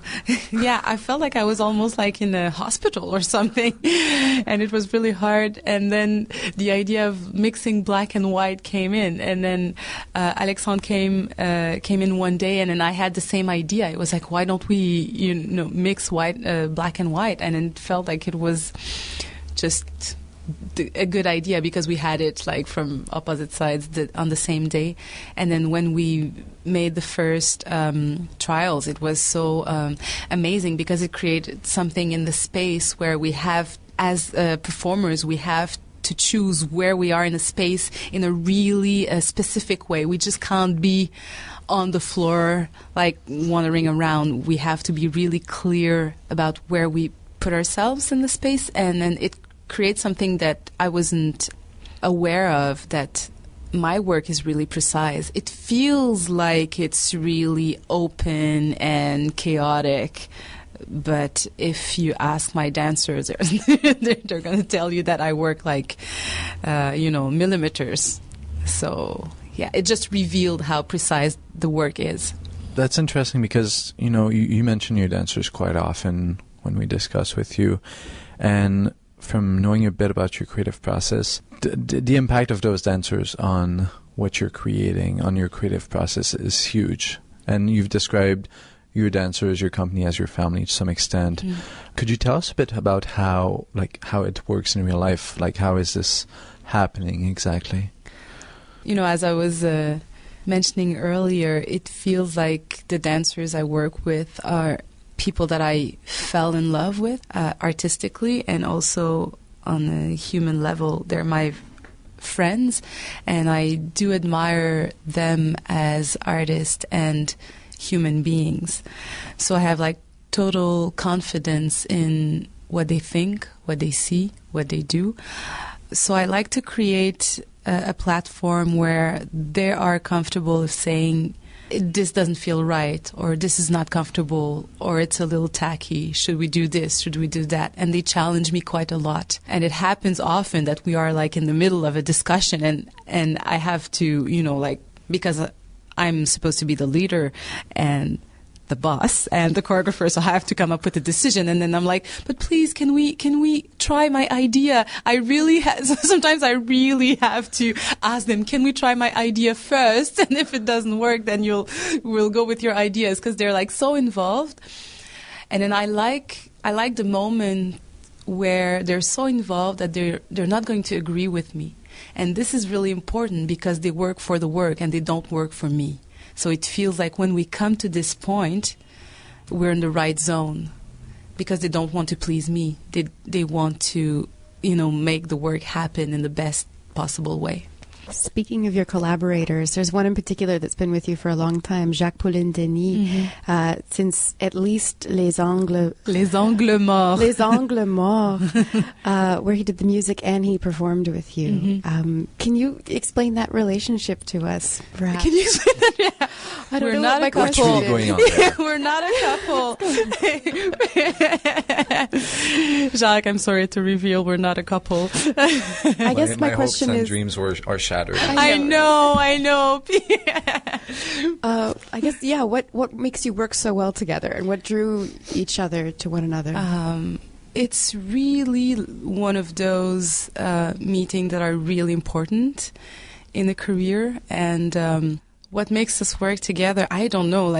I felt like I was almost like in a hospital or something, and it was really hard. And then the idea of mixing black and white came in, and then Alexandre came in one day, and then I had the same idea. It was like, why don't we, mix black and white? And it felt like it was just a good idea because we had it like from opposite sides on the same day. And then when we made the first trials, it was so amazing because it created something in the space where we have, as performers, we have to choose where we are in a space in a really specific way. We just can't be on the floor like wandering around. We have to be really clear about where we put ourselves in the space, and then it create something that I wasn't aware of, that my work is really precise. It feels like it's really open and chaotic, but if you ask my dancers, they're going to tell you that I work like, millimeters. So, yeah, it just revealed how precise the work is. That's interesting because, you mention your dancers quite often when we discuss with you, and from knowing a bit about your creative process, the impact of those dancers on what you're creating, on your creative process, is huge. And you've described your dancers, your company, as your family to some extent. Mm. Could you tell us a bit about how it works in real life? Like, how is this happening exactly? As I was mentioning earlier, it feels like the dancers I work with are people that I fell in love with artistically, and also on a human level. They're my friends, and I do admire them as artists and human beings. So I have like total confidence in what they think, what they see, what they do. So I like to create a platform where they are comfortable saying, this doesn't feel right, or this is not comfortable, or it's a little tacky. Should we do this? Should we do that? And they challenge me quite a lot. And it happens often that we are like in the middle of a discussion, and I have to, because I'm supposed to be the leader and the boss and the choreographer, so I have to come up with a decision. And then I'm like, but please, can we try my idea? Sometimes I really have to ask them, can we try my idea first? And if it doesn't work, then we'll go with your ideas, because they're like so involved. And then I like the moment where they're so involved that they're not going to agree with me. And this is really important because they work for the work and they don't work for me. So it feels like when we come to this point, we're in the right zone, because they don't want to please me. They want to, make the work happen in the best possible way. Speaking of your collaborators, there's one in particular that's been with you for a long time, Jacques Pauline Denis, since at least Les Angles Morts, where he did the music and he performed with you. Mm-hmm. Can you explain that relationship to us, perhaps? Can you explain that? Yeah. I don't We're know not what a couple. What's really going on there? We're not a couple. Jacques, I'm sorry to reveal we're not a couple. I guess my question hopes and is, dreams are shattered. I know. I guess, yeah, what makes you work so well together, and what drew each other to one another? It's really one of those meetings that are really important in a career, and what makes us work together, I don't know,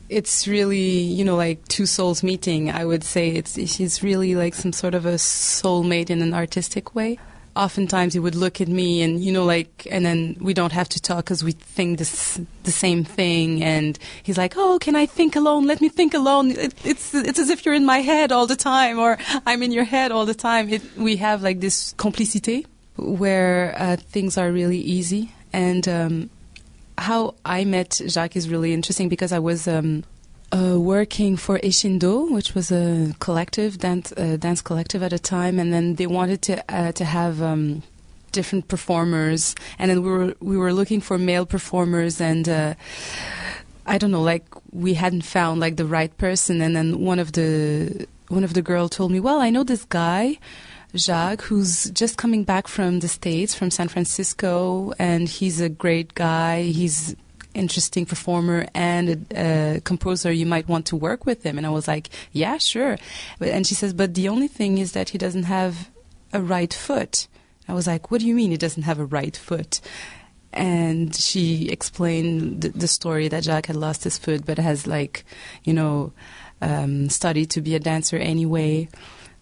it's really, like two souls meeting. I would say he's really like some sort of a soulmate in an artistic way. Oftentimes he would look at me and, and then we don't have to talk because we think the same thing. And he's like, oh, can I think alone? Let me think alone. It's as if you're in my head all the time, or I'm in your head all the time. We have like this complicité where things are really easy. And how I met Jacques is really interesting, because I was working for Eshindo, which was a collective, dance collective at a time, and then they wanted to have different performers, and then we were looking for male performers, and I don't know, like we hadn't found like the right person, and then one of the girl told me, well, I know this guy, Jacques, who's just coming back from the States, from San Francisco, and he's a great guy. He's interesting performer and a composer. You might want to work with him. And I was like, yeah, sure. And she says, but the only thing is that he doesn't have a right foot. I was like, what do you mean he doesn't have a right foot? And she explained the story that Jacques had lost his foot, but has like, studied to be a dancer anyway.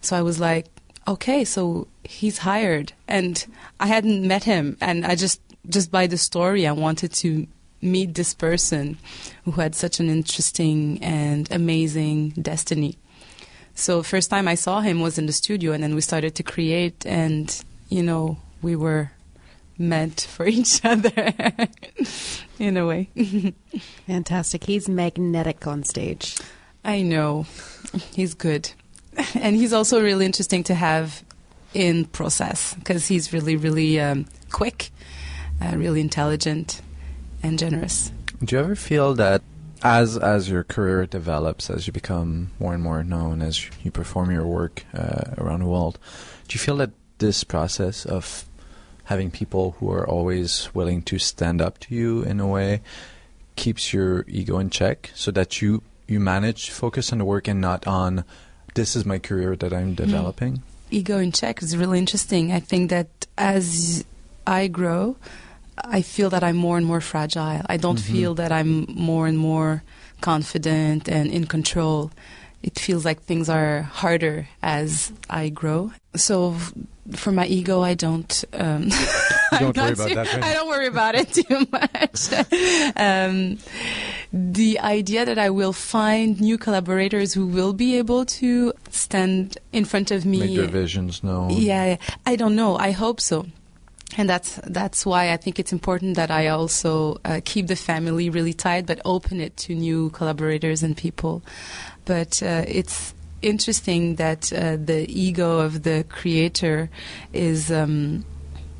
So I was like, okay, so he's hired. And I hadn't met him. And I just by the story, I wanted to meet this person who had such an interesting and amazing destiny. So first time I saw him was in the studio, and then we started to create, and, we were meant for each other in a way. Fantastic. He's magnetic on stage. I know. He's good. And he's also really interesting to have in process, because he's really, really quick, really intelligent, and generous. Do you ever feel that as your career develops, as you become more and more known, as you perform your work around the world, do you feel that this process of having people who are always willing to stand up to you in a way keeps your ego in check, so that you manage to focus on the work and not on, this is my career that I'm developing? Ego in check is really interesting. I think that as I grow, I feel that I'm more and more fragile. I don't feel that I'm more and more confident and in control. It feels like things are harder as I grow. So for my ego, I don't... Don't worry about that. Right? I don't worry about it too much. The idea that I will find new collaborators who will be able to stand in front of me... Make their visions known. Yeah, I don't know. I hope so. And that's why I think it's important that I also keep the family really tight, but open it to new collaborators and people. But it's interesting that the ego of the creator is,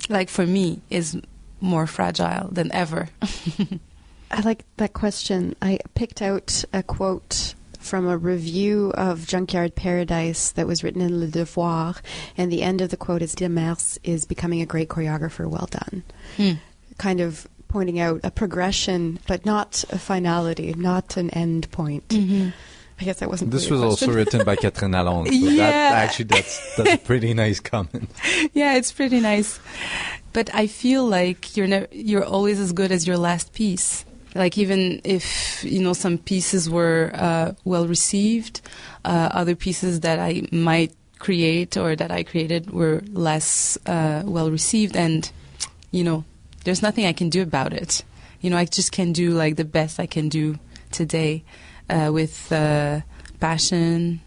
like for me, is more fragile than ever. I like that question. I picked out a quote from a review of Junkyard Paradise that was written in Le Devoir, and the end of the quote is, Demers is becoming a great choreographer, well done. Kind of pointing out a progression, but not a finality, not an end point. I guess that wasn't. This was also written by Catherine Lalonde. So Yeah. That's a pretty nice comment. Yeah, it's pretty nice. But I feel like you're always as good as your last piece. Like even if, some pieces were well received, other pieces that I might create or that I created were less well received, and, there's nothing I can do about it. I just can do like the best I can do today with passion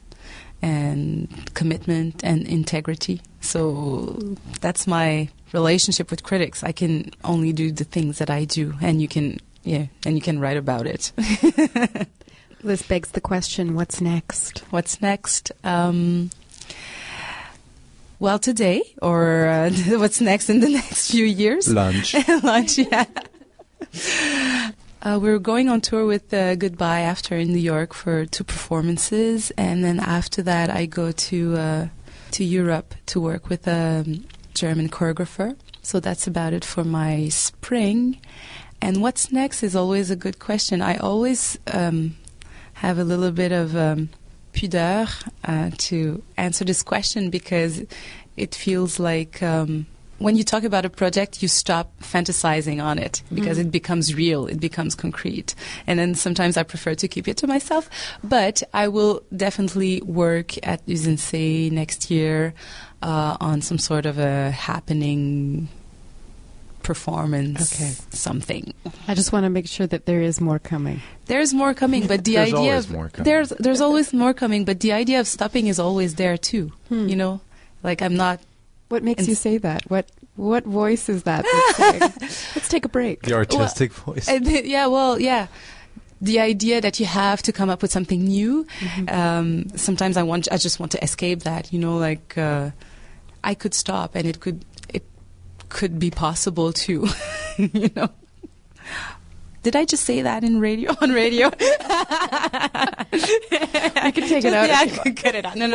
and commitment and integrity. So that's my relationship with critics. I can only do the things that I do, and you can write about it. This begs the question, what's next? What's next? Well, today, or what's next in the next few years? Lunch. Lunch, yeah. We're going on tour with Goodbye After in New York for 2 performances, and then after that I go to Europe to work with a German choreographer. So that's about it for my spring. And what's next is always a good question. I always have a little bit of pudeur to answer this question, because it feels like when you talk about a project, you stop fantasizing on it, because it becomes real, it becomes concrete. And then sometimes I prefer to keep it to myself. But I will definitely work at UNC next year on some sort of a happening performance, something. I just want to make sure that there is more coming. There's more coming, but the There's idea always of more coming. there's always more coming, but the idea of stopping is always there too. Like I'm not. What makes you say that? What voice is that that's saying, let's take a break? The artistic voice. Yeah. The idea that you have to come up with something new. Sometimes I just want to escape that. I could stop, and it could be possible too. Did I just say that in radio? On radio? You can take it out. Yeah, I could cut it out. No.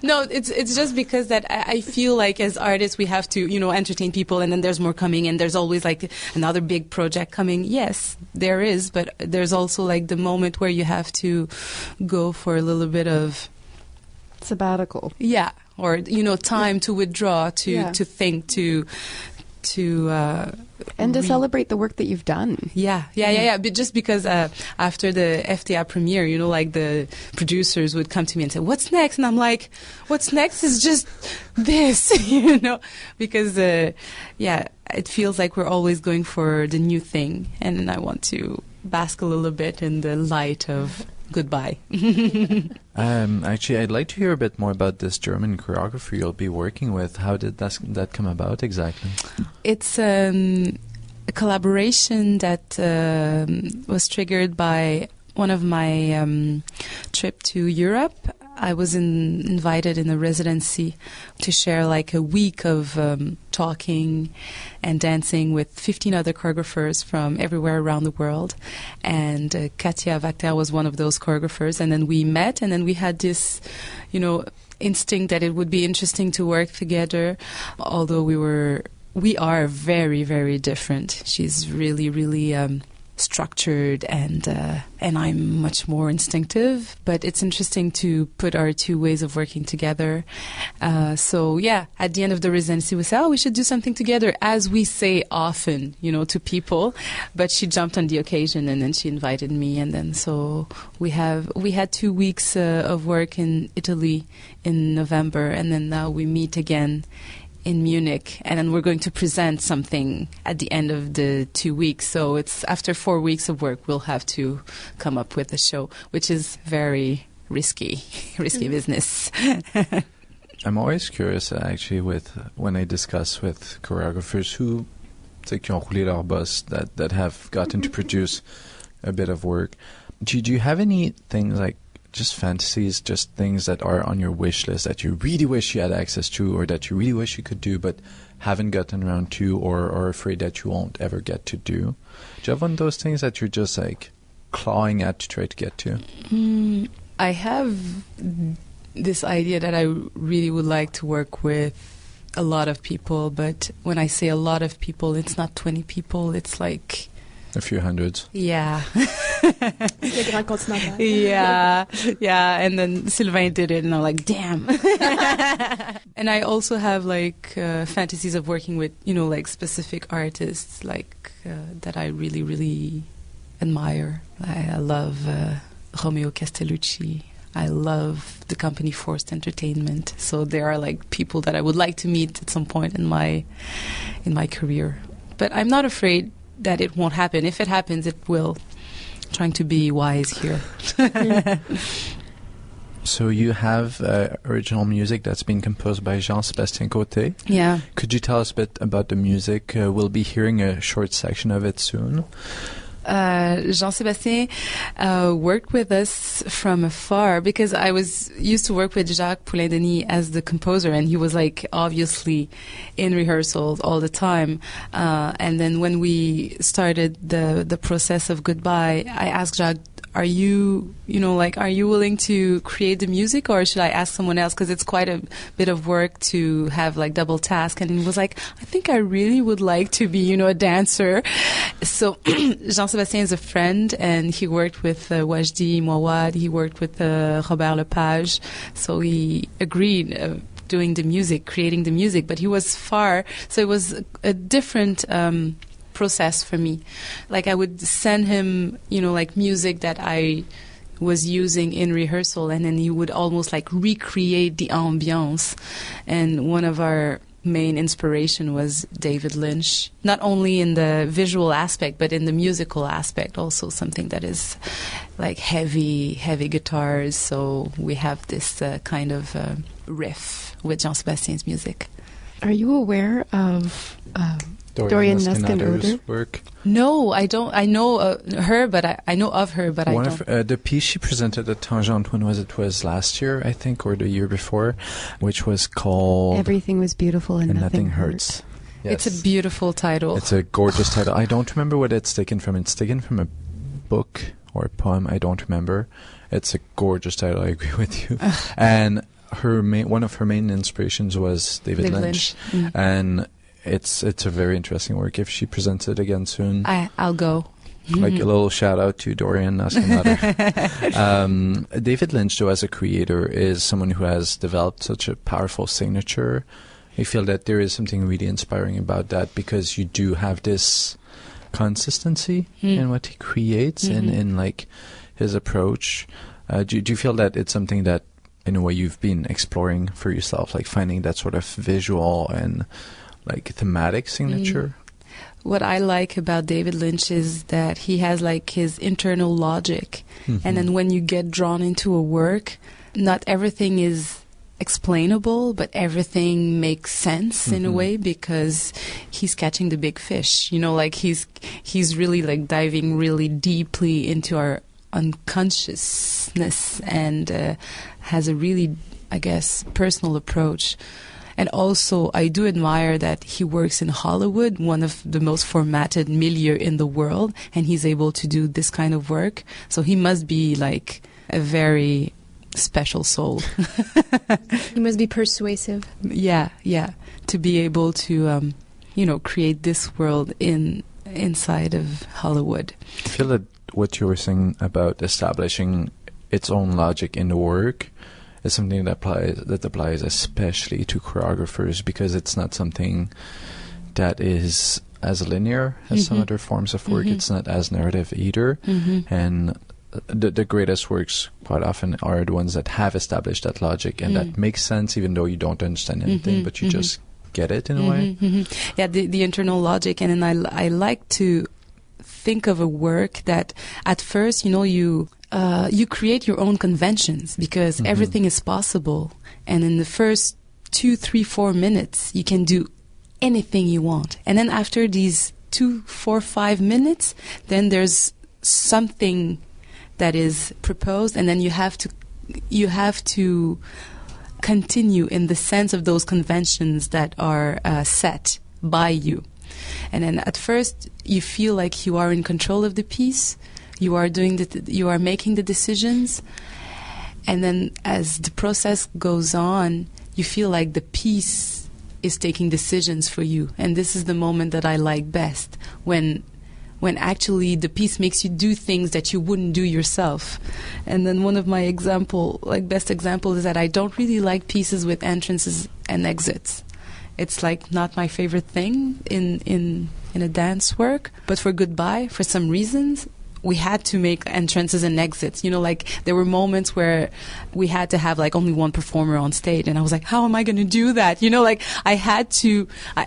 No, it's just because that I feel like as artists we have to, entertain people, and then there's more coming, and there's always like another big project coming. Yes, there is, but there's also like the moment where you have to go for a little bit of sabbatical. Yeah, or time to withdraw, to think, to and to celebrate the work that you've done. Yeah. But just because after the FTA premiere, like the producers would come to me and say, "What's next?" And I'm like, "What's next is just this," because it feels like we're always going for the new thing, and I want to bask a little bit in the light of Goodbye. Actually, I'd like to hear a bit more about this German choreographer you'll be working with. How did that come about exactly? It's a collaboration that was triggered by one of my trip to Europe. I was invited in a residency to share like a week of talking and dancing with 15 other choreographers from everywhere around the world. And Katia Vacter was one of those choreographers. And then we met, and then we had this, instinct that it would be interesting to work together, although we are very, very different. She's really, really structured, and I'm much more instinctive, but it's interesting to put our two ways of working together. So at the end of the residency we said, we should do something together, as we say often, to people. But she jumped on the occasion, and then she invited me, and then so we had 2 weeks of work in Italy in November, and then now we meet again in Munich, and then we're going to present something at the end of the 2 weeks. So it's after 4 weeks of work, we'll have to come up with a show, which is very risky business. I'm always curious, actually, when I discuss with choreographers qui ont roulé leur boss, that have gotten to produce a bit of work. Do you have any things like just fantasies, just things that are on your wish list that you really wish you had access to, or that you really wish you could do but haven't gotten around to, or are afraid that you won't ever get to do? Do you have one of those things that you're just like clawing at to try to get to? I have this idea that I really would like to work with a lot of people, but when I say a lot of people, it's not 20 people, it's like a few hundreds. Yeah. Yeah. And then Sylvain did it, and I'm like, damn. And I also have like fantasies of working with, like specific artists, like that I really, really admire. I love Romeo Castellucci. I love the company Forced Entertainment. So there are like people that I would like to meet at some point in my career. But I'm not afraid that it won't happen. If it happens, it will. Trying to be wise here. So you have original music that's been composed by Jean-Sébastien Côté. Yeah. Could you tell us a bit about the music? We'll be hearing a short section of it soon. Jean-Sébastien worked with us from afar, because I was used to work with Jacques Poulain-Denis as the composer, and he was like obviously in rehearsals all the time. And then when we started the process of Goodbye, I asked Jacques, are you willing to create the music, or should I ask someone else? Because it's quite a bit of work to have like double task. And he was like, I think I really would like to be, a dancer. So Jean-Sébastien is a friend, and he worked with Wajdi Mouawad. He worked with Robert Lepage. So he agreed doing the music, creating the music. But he was far, so it was a different process for me. Like I would send him, like music that I was using in rehearsal, and then he would almost like recreate the ambiance. And one of our main inspiration was David Lynch, not only in the visual aspect but in the musical aspect also, something that is like heavy guitars. So we have this kind of riff with Jean-Sébastien's music. Are you aware of Dorian Neskin-Oder work? No, I don't. I know her, but I know of her, but one I don't. Of the piece she presented at Tangente, when was it? Was last year, I think, or the year before, which was called Everything Was Beautiful and Nothing Hurts. It's a beautiful title. It's a gorgeous title. I don't remember what it's taken from. It's taken from a book or a poem. I don't remember. It's a gorgeous title. I agree with you. And one of her main inspirations was David Lynch. And it's a very interesting work. If she presents it again soon, I'll go. Like a little shout out to Dorian Nascimento. David Lynch, though, as a creator, is someone who has developed such a powerful signature. I feel that there is something really inspiring about that, because you do have this consistency in what he creates and in like his approach. Do you feel that it's something that, in a way, you've been exploring for yourself, like finding that sort of visual and like thematic signature? What I like about David Lynch is that he has like his internal logic. And then when you get drawn into a work, not everything is explainable, but everything makes sense in a way, because he's catching the big fish. You know, like he's really like diving really deeply into our unconsciousness and has a really, I guess, personal approach. And also, I do admire that he works in Hollywood, one of the most formatted milieu in the world, and he's able to do this kind of work. So he must be like a very special soul. He must be persuasive. Yeah. To be able to, create this world inside of Hollywood. I feel that what you were saying about establishing its own logic in the work is something that applies especially to choreographers, because it's not something that is as linear as some other forms of work. It's not as narrative either. And the greatest works quite often are the ones that have established that logic and that makes sense, even though you don't understand anything, but you just get it in a way. Yeah, the internal logic. And then I like to think of a work that at first, you create your own conventions, because everything is possible. And in the first 2, 3, 4 minutes, you can do anything you want. And then after these 2, 4, 5 minutes, then there's something that is proposed, and then you have to continue in the sense of those conventions that are set by you. And then at first, you feel like you are in control of the piece. You are making the decisions, and then as the process goes on, you feel like the piece is taking decisions for you. And this is the moment that I like best, when actually the piece makes you do things that you wouldn't do yourself. And then one of my best examples is that I don't really like pieces with entrances and exits. It's like not my favorite thing in a dance work. But for Goodbye, for some reasons, we had to make entrances and exits. There were moments where we had to have like only one performer on stage, and I was like, how am I going to do that? I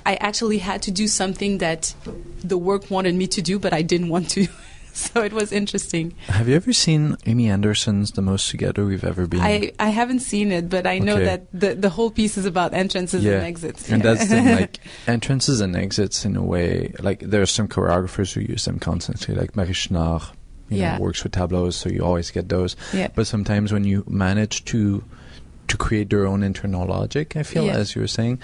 actually had to do something that the work wanted me to do, but I didn't want to. So it was interesting. Have you ever seen Amy Anderson's The Most Together We've Ever Been? I haven't seen it, but I know that the whole piece is about entrances and exits. And that's the thing, like entrances and exits in a way, like there are some choreographers who use them constantly, like Marie Chenard, works with tableaus, so you always get those. Yeah. But sometimes when you manage to create their own internal logic, I feel, as you were saying,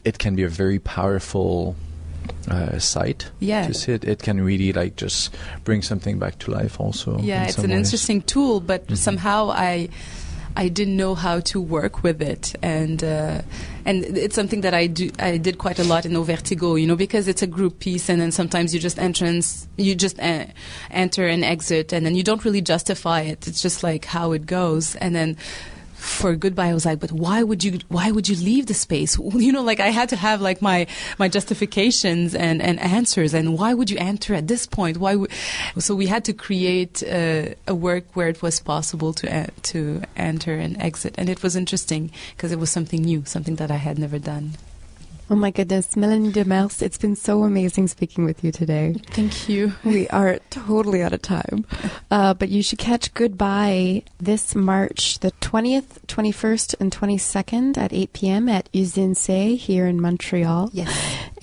it can be a very powerful sight to see it. It can really like just bring something back to life also. Yeah, it's an interesting tool, but somehow I didn't know how to work with it, and it's something that I did quite a lot in Vertigo, because it's a group piece, and then sometimes you just enter and exit, and then you don't really justify it. It's just like how it goes, and then for Goodbye, I was like, but why would you leave the space? I had to have like my justifications and answers, and why would you enter at this point? So we had to create a work where it was possible to enter and exit, and it was interesting because it was something new, something that I had never done. Oh my goodness, Mélanie Demers, it's been so amazing speaking with you today. Thank you. We are totally out of time. But you should catch Goodbye this March, the 20th, 21st, and 22nd at 8 p.m. at Usine C here in Montreal. Yes.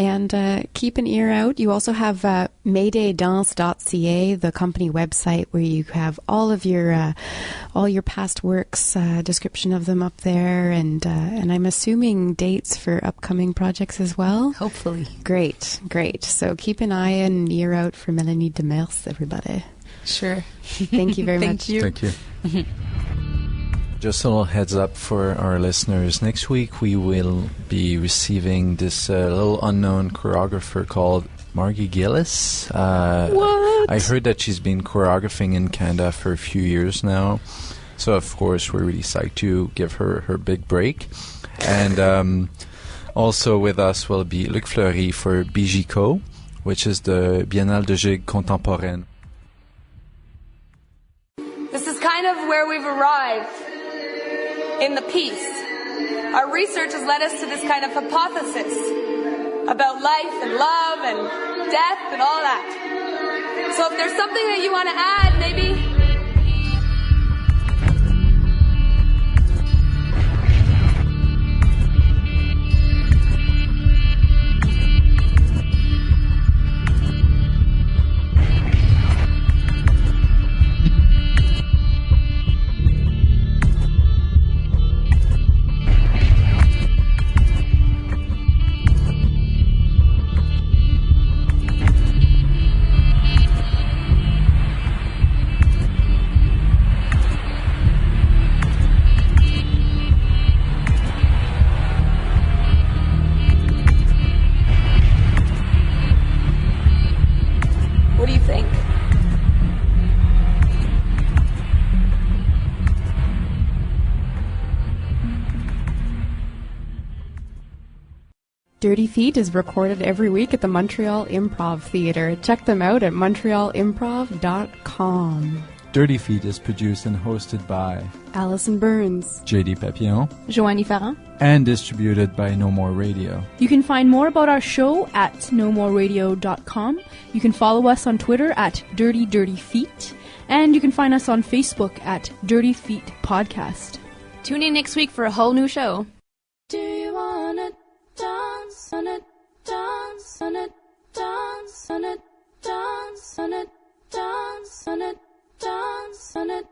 And keep an ear out. You also have maydaydance.ca, the company website, where you have all your past works, description of them up there, and I'm assuming dates for upcoming projects as well. Hopefully. Great. So keep an eye and ear out for Mélanie Demers, everybody. Sure. Thank you very much. Thank you. Just a little heads up for our listeners. Next week we will be receiving this little unknown choreographer called Margie Gillis. What? I heard that she's been choreographing in Canada for a few years now. So, of course, we're really psyched to give her her big break. And also with us will be Luc Fleury for Bijico, which is the Biennale de Gigue Contemporaine. This is kind of where we've arrived in the piece. Our research has led us to this kind of hypothesis about life and love and death and all that. So if there's something that you want to add, maybe... What do you think? Dirty Feet is recorded every week at the Montreal Improv Theatre. Check them out at montrealimprov.com. Dirty Feet is produced and hosted by Alison Burns, JD Papillon, Joanie Farran. and distributed by No More Radio. You can find more about our show at nomoreradio.com. You can follow us on Twitter at Dirty Dirty Feet. And you can find us on Facebook at Dirty Feet Podcast. Tune in next week for a whole new show. Do you wanna dance on it, dance on it, dance on it, dance on it, dance on it, dance on it?